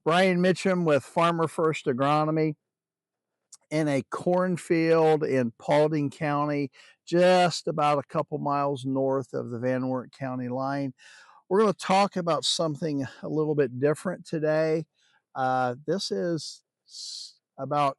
Brian Mitchum with Farmer First Agronomy in a cornfield in Paulding County, just about a couple miles north of the Van Wert County line. We're going to talk about something a little bit different today. This is about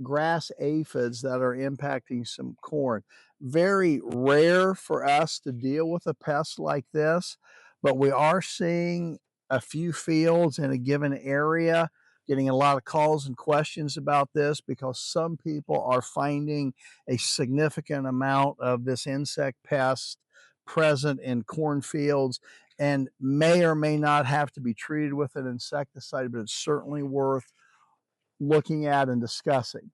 grass aphids that are impacting some corn. Very rare for us to deal with a pest like this, but we are seeing a few fields in a given area getting a lot of calls and questions about this because some people are finding a significant amount of this insect pest present in cornfields and may or may not have to be treated with an insecticide, but it's certainly worth looking at and discussing.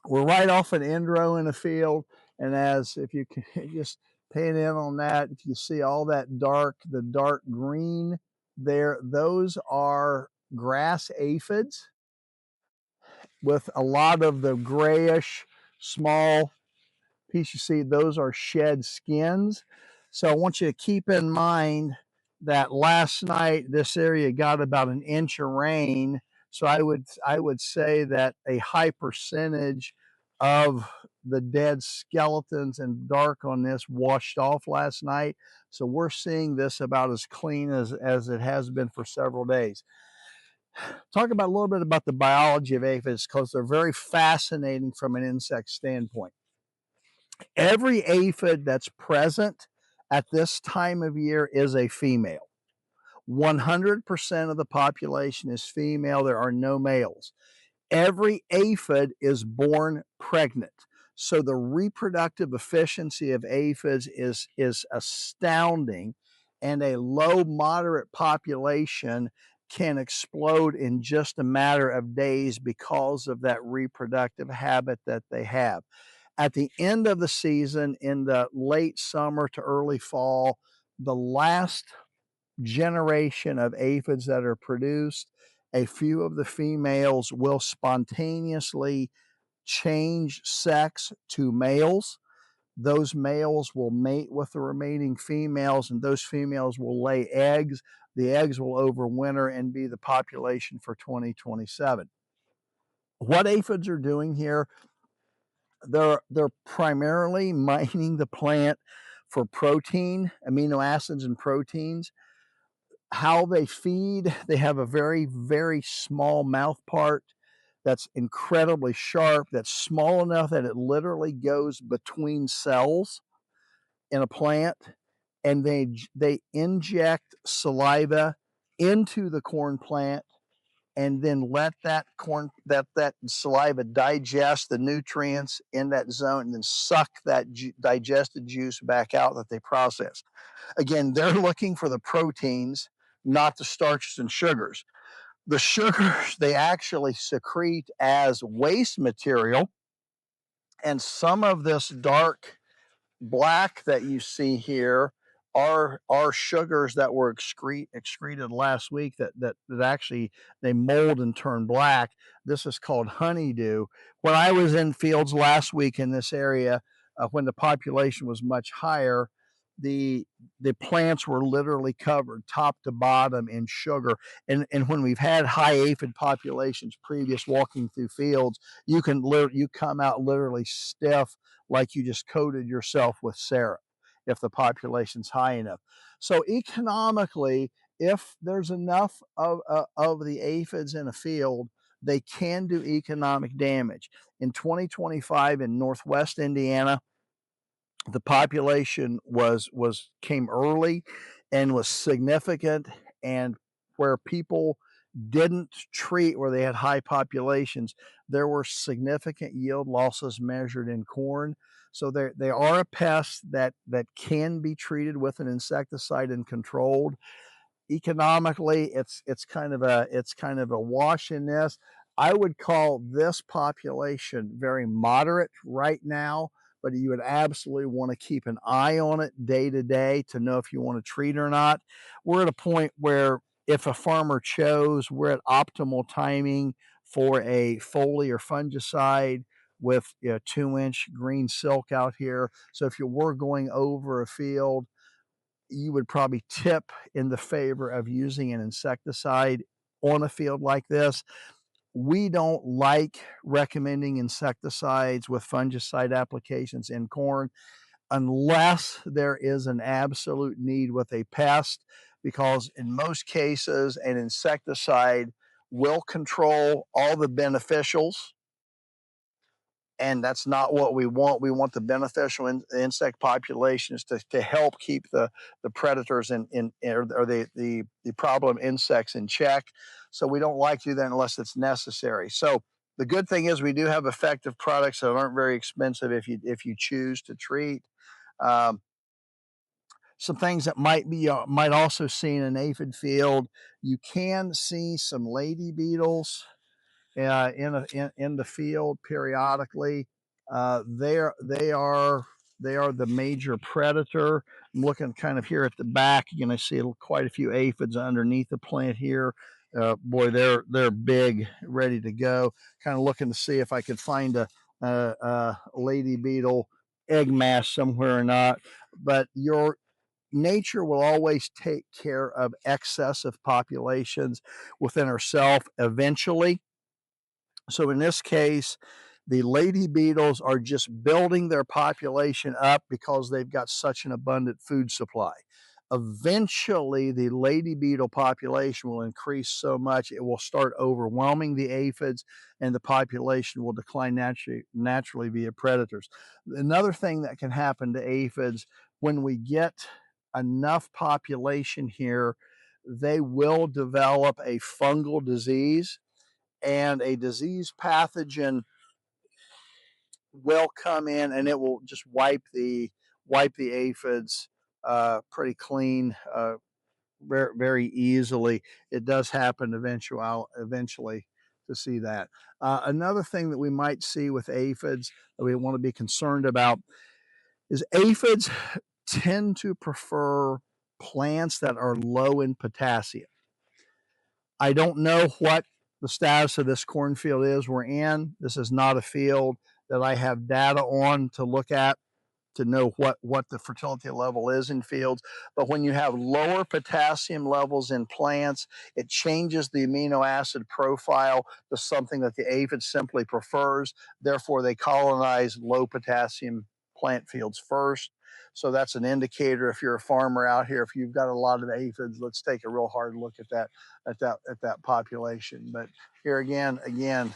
We're right off an end row in a field, and as if you can just pan in on that, if you see all that the dark green there, those are grass aphids with a lot of the grayish small piece you see, those are shed skins. So I want you to keep in mind that last night this area got about an inch of rain. So I would say that a high percentage of the dead skeletons and dark on this washed off last night. So we're seeing this about as clean as it has been for several days. Talk about a little bit about the biology of aphids because they're very fascinating from an insect standpoint. Every aphid that's present at this time of year is a female. 100% of the population is female. There are no males. Every aphid is born pregnant. So the reproductive efficiency of aphids is astounding, and a low, moderate population can explode in just a matter of days because of that reproductive habit that they have. At the end of the season, in the late summer to early fall, the last generation of aphids that are produced, a few of the females will spontaneously change sex to males. Those males will mate with the remaining females, and those females will lay eggs. The eggs will overwinter and be the population for 2027. What aphids are doing here, they're primarily mining the plant for protein, amino acids and proteins. How they feed, they have a very, very small mouth part that's incredibly sharp, that's small enough that it literally goes between cells in a plant, and they inject saliva into the corn plant and then let that saliva digest the nutrients in that zone and then suck that digested juice back out that they process. Again, they're looking for the proteins, not the starches and sugars. The sugars they actually secrete as waste material, and some of this dark black that you see here are sugars that were excreted last week that actually they mold and turn black. This is called honeydew. When I was in fields last week in this area, when the population was much higher, the the plants were literally covered top to bottom in sugar. And when we've had high aphid populations previous walking through fields, you come out literally stiff, like you just coated yourself with syrup if the population's high enough. So economically, if there's enough of the aphids in a field, they can do economic damage. In 2025 in Northwest Indiana, the population was came early and was significant, and where people didn't treat where they had high populations, there were significant yield losses measured in corn. So they are a pest that can be treated with an insecticide and controlled. Economically, it's kind of a wash in this. I would call this population very moderate right now, but you would absolutely want to keep an eye on it day to day to know if you want to treat or not. We're at a point where if a farmer chose, we're at optimal timing for a foliar fungicide with 2-inch green silk out here. So if you were going over a field, you would probably tip in the favor of using an insecticide on a field like this. We don't like recommending insecticides with fungicide applications in corn unless there is an absolute need with a pest, because in most cases, an insecticide will control all the beneficials, and that's not what we want. We want the beneficial insect populations to help keep the predators or the problem insects in check. So we don't like to do that unless it's necessary. So the good thing is we do have effective products that aren't very expensive if you choose to treat. Um, some things that might also see in an aphid field, you can see some lady beetles in the field periodically. They are the major predator. I'm looking kind of here at the back. You're going to see quite a few aphids underneath the plant here. Boy, they're big, ready to go. Kind of looking to see if I could find a lady beetle egg mass somewhere or not. But your nature will always take care of excessive populations within herself eventually. So in this case, the lady beetles are just building their population up because they've got such an abundant food supply. Eventually, the lady beetle population will increase so much it will start overwhelming the aphids, and the population will decline naturally via predators. Another thing that can happen to aphids, when we get enough population here, they will develop a fungal disease, and a disease pathogen will come in and it will just wipe the aphids pretty clean, very easily. It does happen eventually to see that. Another thing that we might see with aphids that we want to be concerned about is aphids tend to prefer plants that are low in potassium. I don't know what the status of this cornfield is we're in. This is not a field that I have data on to look at to know what the fertility level is in fields. But when you have lower potassium levels in plants, it changes the amino acid profile to something that the aphid simply prefers. Therefore, they colonize low potassium plant fields first. So that's an indicator. If you're a farmer out here, if you've got a lot of aphids, let's take a real hard look at that population. But here again,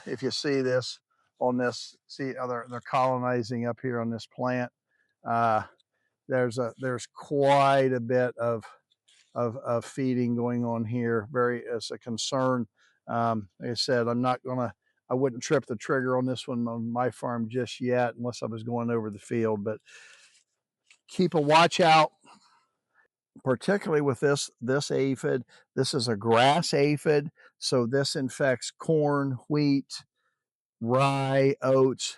if you see this on this, see they're colonizing up here on this plant. Uh, there's quite a bit of feeding going on here. It's a concern. Like I said, I wouldn't trip the trigger on this one on my farm just yet, unless I was going over the field. But keep a watch out, particularly with this aphid. This is a grass aphid, so this infects corn, wheat, rye, oats,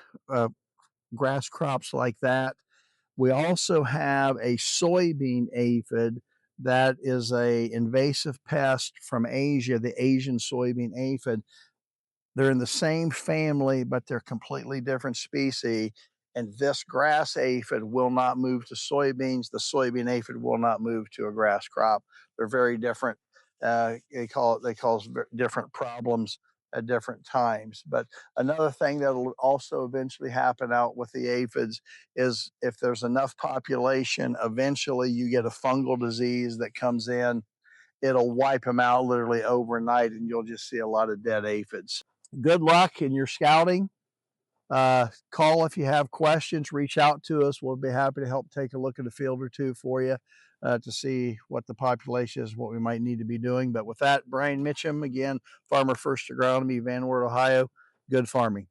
grass crops like that. We also have a soybean aphid that is a invasive pest from Asia, the Asian soybean aphid. They're in the same family, but they're completely different species. And this grass aphid will not move to soybeans. The soybean aphid will not move to a grass crop. They're very different. They cause different problems at different times. But another thing that will also eventually happen out with the aphids is if there's enough population, eventually you get a fungal disease that comes in. It'll wipe them out literally overnight, and you'll just see a lot of dead aphids. Good luck in your scouting. Call if you have questions, reach out to us. We'll be happy to help take a look at a field or two for you to see what the population is, what we might need to be doing. But with that, Brian Mitchum, again, Farmer First Agronomy, Van Wert, Ohio. Good farming.